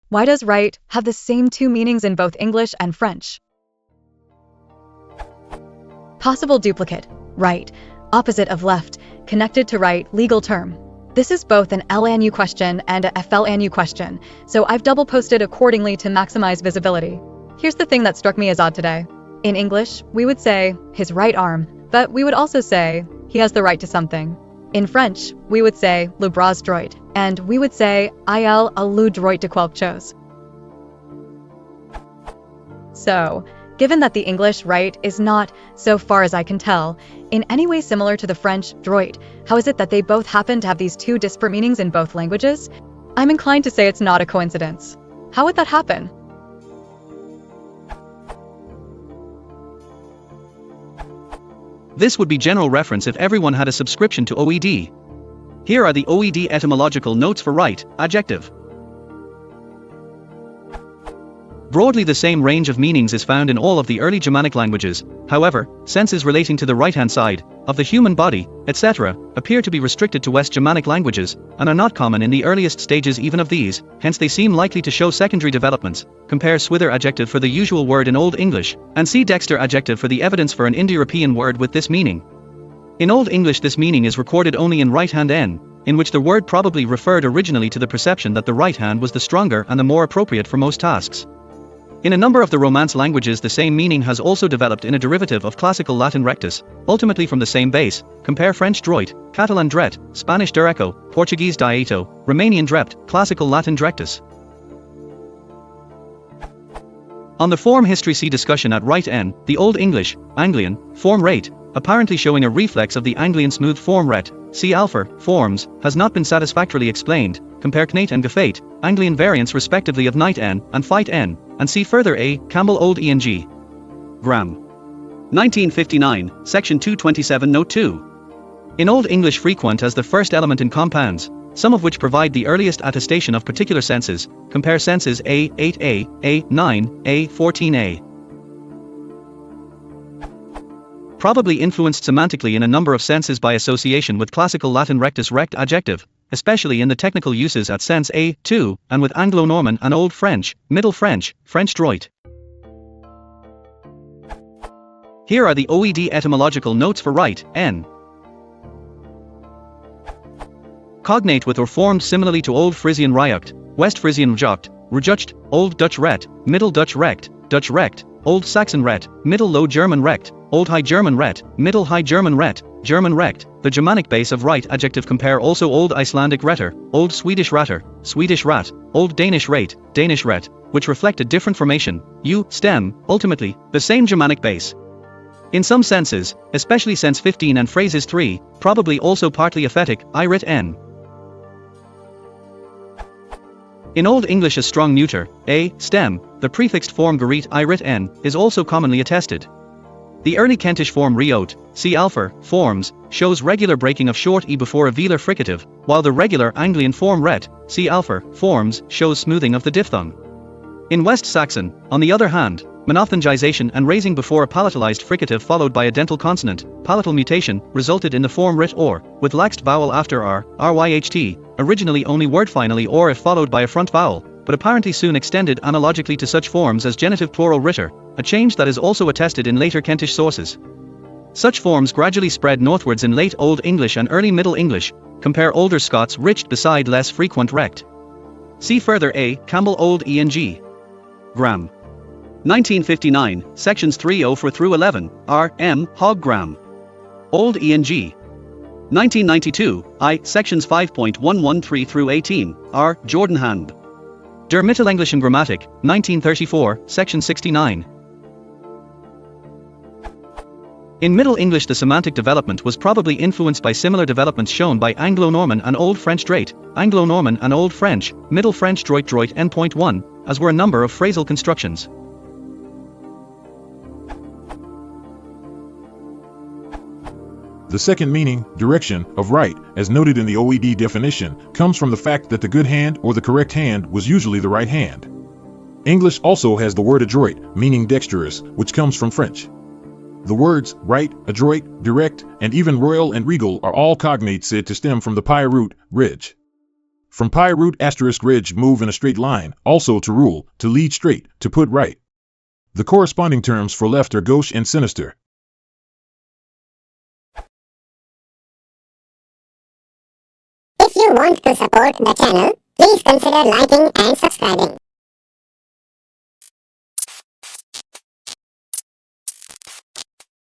Why does right have the same two meanings in both English and French? Possible duplicate, right, opposite of left, connected to right, legal term. This is both an LNU question and a FLNU question, so I've double posted accordingly to maximize visibility. Here's the thing that struck me as odd today. In English, we would say, his right arm, but we would also say, he has the right to something. In French, we would say, le bras droit, and we would say, il a le droit de quelque chose. So, given that the English right is not, so far as I can tell, in any way similar to the French droit, how is it that they both happen to have these two disparate meanings in both languages? I'm inclined to say it's not a coincidence. How would that happen? This would be general reference if everyone had a subscription to OED. Here are the OED etymological notes for right, adjective. Broadly, the same range of meanings is found in all of the early Germanic languages. However, senses relating to the right-hand side of the human body, etc., appear to be restricted to West Germanic languages, and are not common in the earliest stages even of these, hence they seem likely to show secondary developments. Compare Swither adjective for the usual word in Old English, and see Dexter adjective for the evidence for an Indo-European word with this meaning. In Old English this meaning is recorded only in right-hand n, in which the word probably referred originally to the perception that the right hand was the stronger and the more appropriate for most tasks. In a number of the Romance languages the same meaning has also developed in a derivative of Classical Latin rectus, ultimately from the same base. Compare French droit, Catalan dret, Spanish derecho, Portuguese dieto, Romanian drept, Classical Latin drectus. On the form history see discussion at right n, the Old English, Anglian, form rate, apparently showing a reflex of the Anglian smooth form ret, see alpha, forms, has not been satisfactorily explained. Compare Knate and Gefate, Anglian variants respectively of Knight n and Fight n, and see further A. Campbell Old ENG. Graham. 1959, section 227 note 2. In Old English frequent as the first element in compounds, some of which provide the earliest attestation of particular senses. Compare senses A, 8a, A, 9, A, 14a. Probably influenced semantically in a number of senses by association with Classical Latin rectus rect adjective, especially in the technical uses at sense A, 2, and with Anglo-Norman and Old French, Middle French, French droit. Here are the OED etymological notes for right, n. Cognate with or formed similarly to Old Frisian ryacht, West Frisian rjocht, rujucht, Old Dutch ret, Middle Dutch rect, Old Saxon ret, Middle Low German recht, Old High German ret, Middle High German ret, German recht, the Germanic base of right adjective. Compare also Old Icelandic retter, Old Swedish ratter, Swedish rat, Old Danish rate, Danish ret, which reflect a different formation, stem, ultimately, the same Germanic base. In some senses, especially sense 15 and phrases 3, probably also partly aphetic, I-rit n. In Old English a strong neuter, a, stem, the prefixed form gerit I-rit n, is also commonly attested. The early Kentish form reote, see alpha, forms, shows regular breaking of short e before a velar fricative, while the regular Anglian form ret, see alpha, forms, shows smoothing of the diphthong. In West Saxon, on the other hand, monophthongization and raising before a palatalized fricative followed by a dental consonant, palatal mutation, resulted in the form rit or, with laxed vowel after r, ryht, originally only word finally or if followed by a front vowel, but apparently soon extended analogically to such forms as genitive plural ritter, a change that is also attested in later Kentish sources. Such forms gradually spread northwards in late Old English and early Middle English. Compare older Scots richt beside less frequent rect. See further A. Campbell Old ENG. Graham. 1959, sections 304 through 11, R. M. Hogg Graham. Old ENG. 1992, I. Sections 5.113 through 18, R. Jordan Hand. Der Mittelenglischen Grammatik, 1934, section 69. In Middle English the semantic development was probably influenced by similar developments shown by Anglo-Norman and Old French droit, Anglo-Norman and Old French, Middle French droit n.1, as were a number of phrasal constructions. The second meaning, direction, of right, as noted in the OED definition, comes from the fact that the good hand or the correct hand was usually the right hand. English also has the word adroit, meaning dexterous, which comes from French. The words right, adroit, direct, and even royal and regal are all cognates said to stem from the PIE root, reg. From pi root asterisk ridge, move in a straight line, also to rule, to lead straight, to put right. The corresponding terms for left are gauche and sinister. If you want to support the channel, please consider liking and subscribing.